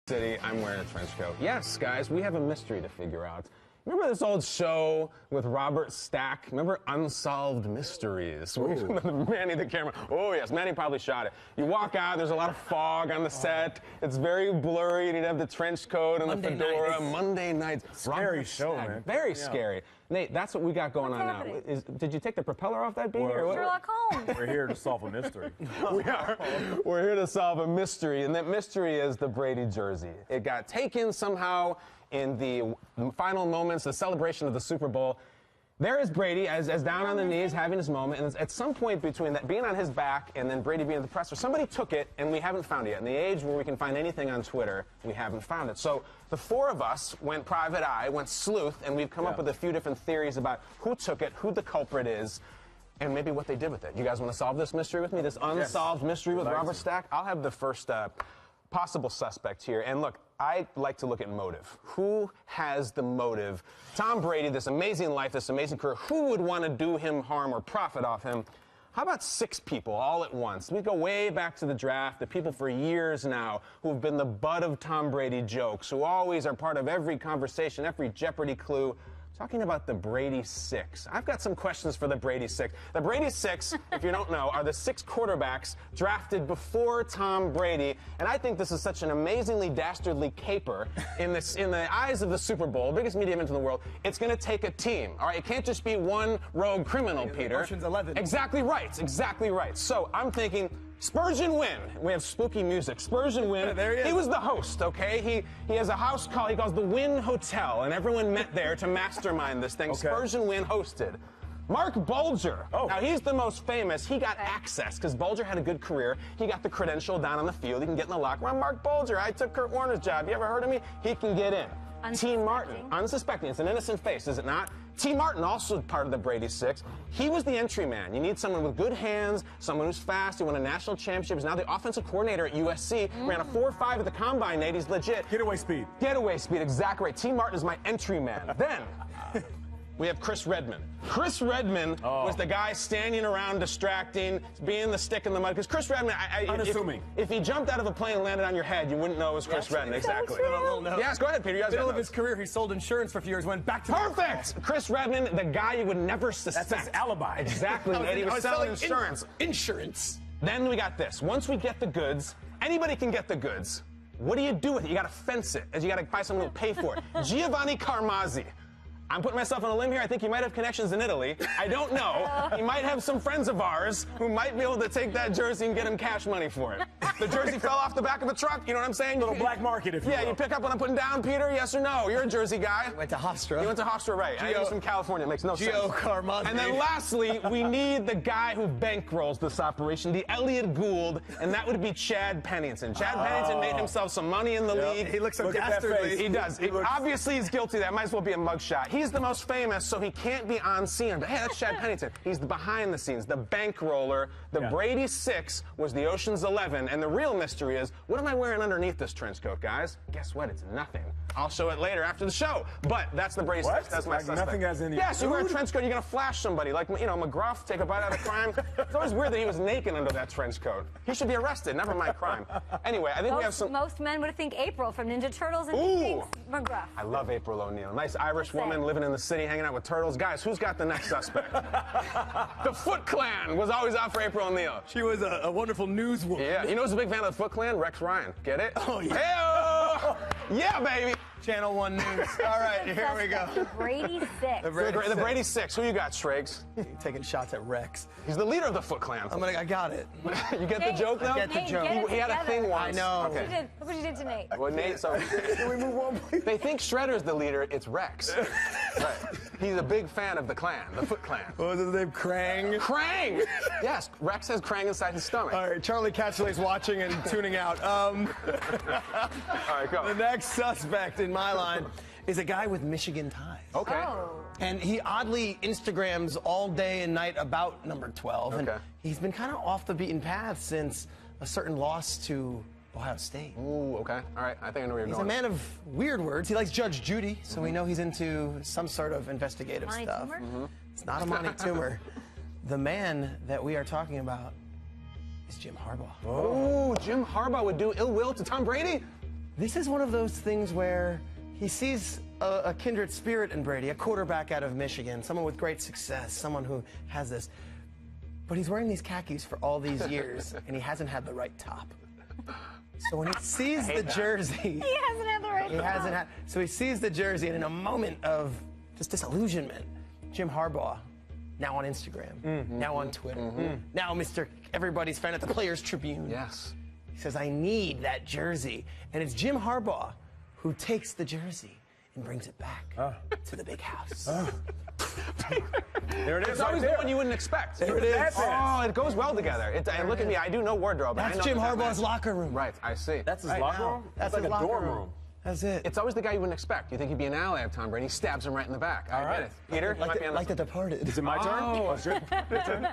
City, I'm wearing a trench coat. Yes, guys, we have a mystery to figure out. Remember this old show with Robert Stack? Remember Unsolved Mysteries? Manny the camera. Oh, yes, Manny probably shot it. You walk out, there's a lot of fog on the set. It's very blurry. You need to have the trench coat and the fedora. Monday nights. Scary show, man. Very scary. Nate, that's what we got going on now. Did you take the propeller off that beanie? Sherlock Holmes. We're here to solve a mystery. We are. We're here to solve a mystery, and that mystery is the Brady jersey. It got taken somehow in the final moments, the celebration of the Super Bowl. There is Brady as down on the knees having his moment, and at some point between that being on his back and then Brady being at the presser, somebody took it and we haven't found it yet. In the age where we can find anything on Twitter, we haven't found it. So the four of us went private eye, went sleuth, and we've come up with a few different theories about who took it, who the culprit is, and maybe what they did with it. You guys want to solve this mystery with me, this unsolved mystery with Robert Stack? I'll have the first possible suspect here. And look, I like to look at motive. Who has the motive? Tom Brady, this amazing life, this amazing career, who would want to do him harm or profit off him? How about 6 people all at once? We go way back to the draft, the people for years now who've been the butt of Tom Brady jokes, who always are part of every conversation, every Jeopardy clue. Talking about the Brady 6. I've got some questions for the Brady 6. The Brady 6, if you don't know, are the 6 quarterbacks drafted before Tom Brady. And I think this is such an amazingly dastardly caper in the eyes of the Super Bowl, biggest media event in the world. It's going to take a team. All right, it can't just be one rogue criminal, Peter. Ocean's 11. Exactly right. Exactly right. So I'm thinking Spurgeon Wynn. We have spooky music. Spurgeon Wynn. There he is. He was the host, okay? He has a house call he calls the Wynn Hotel, and everyone met there to mastermind this thing. Okay. Spurgeon Wynn hosted. Mark Bulger. Now, he's the most famous. He got access because Bulger had a good career. He got the credential down on the field. He can get in the locker room. I'm Mark Bulger. I took Kurt Warner's job. You ever heard of me? He can get in. T. Martin. Unsuspecting. It's an innocent face, is it not? T. Martin, also part of the Brady 6. He was the entry man. You need someone with good hands, someone who's fast. He won a national championship. He's now the offensive coordinator at USC. Ran a 4.5 at the combine, Nate. He's legit. Getaway speed. Getaway speed, exactly right. T. Martin is my entry man. Then we have Chris Redman. Chris Redman was the guy standing around distracting, being the stick in the mud. Because Chris Redman, unassuming. If he jumped out of a plane and landed on your head, you wouldn't know it was Chris Redman. Exactly. Yes, go ahead, Peter. You guys Middle of his career, he sold insurance for a few years, went back to Perfect! Chris Redman, the guy you would never suspect. That's his alibi. Exactly, Nate. He was selling insurance. Insurance. Then we got this. Once we get the goods, anybody can get the goods. What do you do with it? You got to fence it. You got to buy someone who will pay for it. Giovanni Carmazzi. I'm putting myself on a limb here. I think he might have connections in Italy. I don't know. He might have some friends of ours who might be able to take that jersey and get him cash money for it. The jersey fell off the back of the truck, you know what I'm saying? Little black market, if you will. Yeah, you pick up what I'm putting down, Peter, yes or no? You're a Jersey guy. Went to Hofstra. You went to Hofstra, right. He's from California. It makes no sense. Gio Carmazzi. And then lastly, we need the guy who bankrolls this operation, the Elliott Gould, and that would be Chad Pennington. Chad Pennington made himself some money in the league. He looks so Look at that dastardly. face. He does. Obviously, he's guilty. That might as well be a mugshot. He's the most famous, so he can't be on scene. But hey, that's Chad Pennington. He's the behind the scenes, the bankroller. The Brady 6 was the Ocean's 11, and the real mystery is, what am I wearing underneath this trench coat, guys? Guess what? It's nothing. I'll show it later after the show. But that's the Brady 6. That's my suspect. Nothing as in. Yes, you wear a trench coat, you're gonna flash somebody, like McGruff, take a bite out of crime. It's always weird that he was naked under that trench coat. He should be arrested. Never mind crime. Anyway, I think we have some. Most men would think April from Ninja Turtles, and he thinks McGruff. I love April O'Neil. Nice Irish woman living in the city, hanging out with turtles. Guys, who's got the next suspect? The Foot Clan was always out for April O'Neil. She was a wonderful newswoman. Yeah, you know who's a big fan of the Foot Clan? Rex Ryan. Get it? Oh, yeah. Hey-oh! Yeah, baby. Channel 1 News. All right, here we go. The Brady 6. The Brady 6. Who you got, Shregs? Taking shots at Rex. He's the leader of the Foot Clan. I got it. You get the joke, though? I get the joke. He had a thing once. I know. Okay. Look what you did to Nate. Well, Nate, so Can we move on, please? they think Shredder's the leader. It's Rex. Right. He's a big fan of the clan, the Foot Clan. What was his name? Krang? Krang! Yes, Rex has Krang inside his stomach. All right, Charlie Catchley's watching and tuning out. All right, go. The next suspect in my line is a guy with Michigan ties. Okay. Oh. And he oddly Instagrams all day and night about number 12. Okay. And he's been kind of off the beaten path since a certain loss to Ohio State. Ooh, okay. All right, I think I know where you're He's going. a man of weird words. He likes Judge Judy, so we know he's into some sort of investigative Monty stuff. Toomer? It's not a Monty Toomer. The man that we are talking about is Jim Harbaugh. Oh, Jim Harbaugh would do ill will to Tom Brady? this is one of those things where he sees a kindred spirit in Brady, a quarterback out of Michigan, someone with great success, someone who has this. But he's wearing these khakis for all these years, and he hasn't had the right top. So when he sees the jersey, He hasn't had the right so he sees the jersey, and in a moment of just disillusionment, Jim Harbaugh, now on Instagram, now on Twitter, now Mr. Everybody's friend at the Players Tribune. Yes. He says, I need that jersey. And it's Jim Harbaugh who takes the jersey and brings it back to the big house. There it is. It's right always there. the one you wouldn't expect. There it is. Oh, it goes well together. And look at me, I do know wardrobe. but I That's know Jim that Harbaugh's match. locker room. Right, I see. That's his Right locker now. room? That's like his a locker dorm room. room. That's it. It's always the guy you wouldn't expect. You think he'd be an ally of Tom Brady. He stabs him right in the back. I get it. Peter, you might be on like this The Departed. Is it my turn? Oh. It's your turn?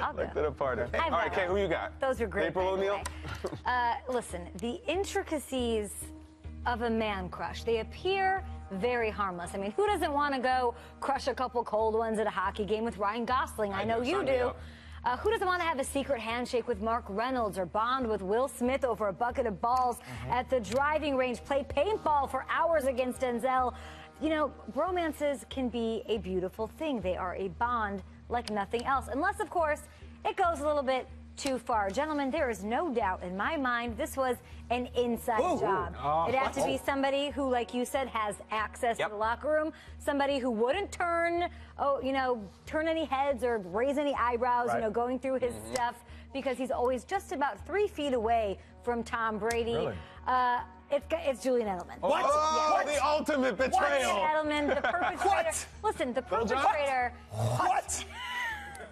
I'll go. one. The Departed. I've All right, got Kay, one. who you got? Those are great. April by the O'Neil? way. Listen, the intricacies of a man crush, they appear very harmless. I mean, who doesn't want to go crush a couple cold ones at a hockey game with Ryan Gosling? I know do. you Sign me do. up. Who doesn't want to have a secret handshake with Mark Reynolds or bond with Will Smith over a bucket of balls at the driving range, play paintball for hours against Denzel? You know, romances can be a beautiful thing. They are a bond like nothing else. Unless, of course, it goes a little bit too far. Gentlemen, there is no doubt in my mind this was an inside job. It has to be somebody who, like you said, has access to the locker room, somebody who wouldn't turn any heads or raise any eyebrows, Right. going through his stuff, because he's always just about 3 feet away from Tom Brady. Really? It's Julian Edelman. What? Oh, What? the ultimate betrayal. Julian Edelman, the perpetrator. What? Listen, the Little John? perpetrator. What?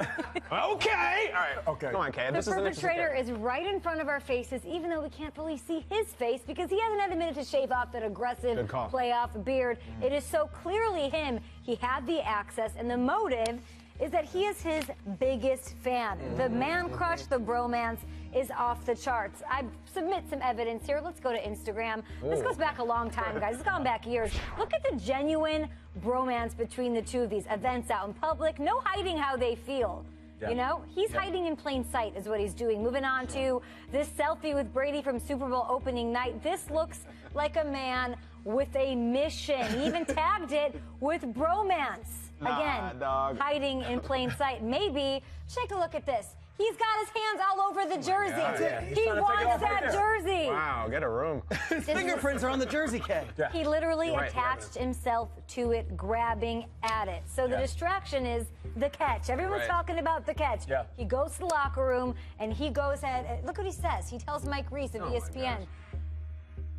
Okay. All right. Okay. Come on, Kay. The This is an interesting perpetrator character. is right in front of our faces, even though we can't fully see his face because he hasn't had a minute to shave off that aggressive Good call. playoff beard. It is so clearly him. He had the access, and the motive is that he is his biggest fan. The man crush, the bromance is off the charts. I submit some evidence here. Let's go to Instagram. This goes back a long time, guys. It's gone back years. Look at the genuine bromance between the two of these. Events out in public, no hiding how they feel. Yeah. You know, he's hiding in plain sight is what he's doing. Moving on to this selfie with Brady from Super Bowl opening night. This looks like a man with a mission. He even tagged it with bromance. Again, dog. hiding in plain sight. Maybe, take a look at this. He's got his hands all over the jersey. yeah. He's He trying to take it wants off that right there. jersey. Wow, get a room. His fingerprints are on the jersey, Kay. Yeah. He literally You're right, attached himself to it, grabbing at it. So the Yeah. distraction is the catch. Everyone's Right. talking about the catch. Yeah. He goes to the locker room and he goes ahead. Look what he says. He tells Mike Reese of my ESPN.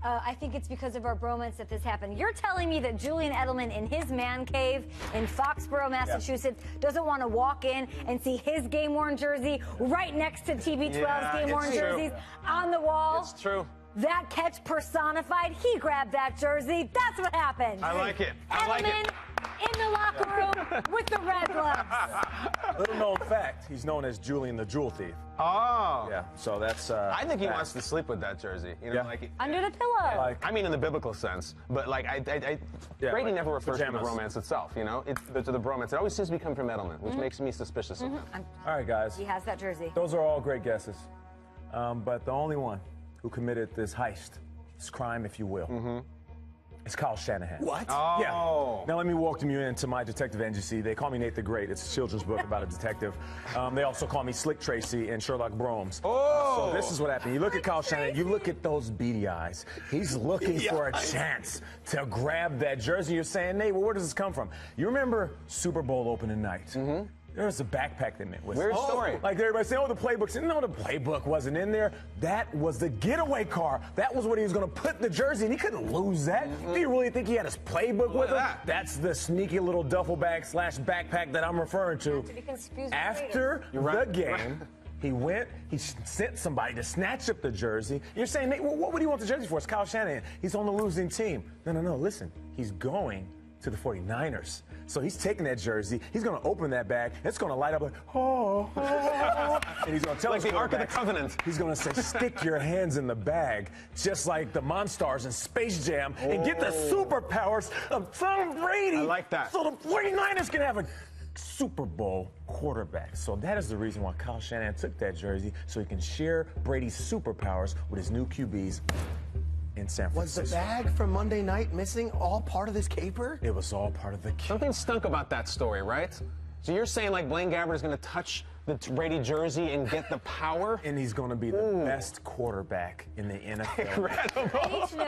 I think it's because of our bromance that this happened. You're telling me that Julian Edelman in his man cave in Foxborough, Massachusetts, doesn't want to walk in and see his game-worn jersey right next to TB12's Yeah, game-worn it's true. jerseys on the wall? It's true. That catch personified. He grabbed that jersey. That's what happened. I like it. I like Edelman it. in the locker room with the red gloves. Little known fact, he's known as Julian the Jewel Thief. Oh. Yeah, so that's. I think he fact. wants to sleep with that jersey. You know, Yeah. like. Under the pillow. Like, I mean, in the biblical sense, but like Yeah, Brady like never refers to pajamas. the romance itself. You know, to the bromance. It always seems to be coming from Edelman, which makes me suspicious of him. all right, guys. He has that jersey. Those are all great guesses. But the only one who committed this heist, this crime, if you will, is Kyle Shanahan. What? Yeah. Now let me walk you into my detective agency. They call me Nate the Great. It's a children's book about a detective. They also call me Slick Tracy and Sherlock Bromes. Oh. So this is what happened. You look at Kyle Shanahan. You look at those beady eyes. He's looking for a Yes. chance to grab that jersey. You're saying, Nate, well, where does this come from? You remember Super Bowl opening night? There was a backpack they met with. Weird story. Like everybody saying, oh, the playbook's in. No, the playbook wasn't in there. That was the getaway car. That was what he was going to put the jersey in. He couldn't lose that. Do you really think he had his playbook with him? that. That's the sneaky little duffel bag / backpack that I'm referring to. Not to be confused with After right. the game, he went, he sent somebody to snatch up the jersey. You're saying, Nate, well, what would he want the jersey for? It's Kyle Shanahan. He's on the losing team. No, listen. He's going to the 49ers. So he's taking that jersey. He's going to open that bag. It's going to light up like, oh. And he's going to tell Like us the Ark of the quarterback, Covenant. He's going to say, stick your hands in the bag, just like the Monstars in Space Jam, and get the superpowers of Tom Brady. I like that. So the 49ers can have a Super Bowl quarterback. So that is the reason why Kyle Shanahan took that jersey, so he can share Brady's superpowers with his new QBs in San Was Francisco. the bag from Monday night missing all part of this caper? It was all part of the Something stunk about that story, right? So you're saying like Blaine Gabbert is going to touch the Brady jersey and get the power? And he's going to be the best quarterback in the NFL. Incredible.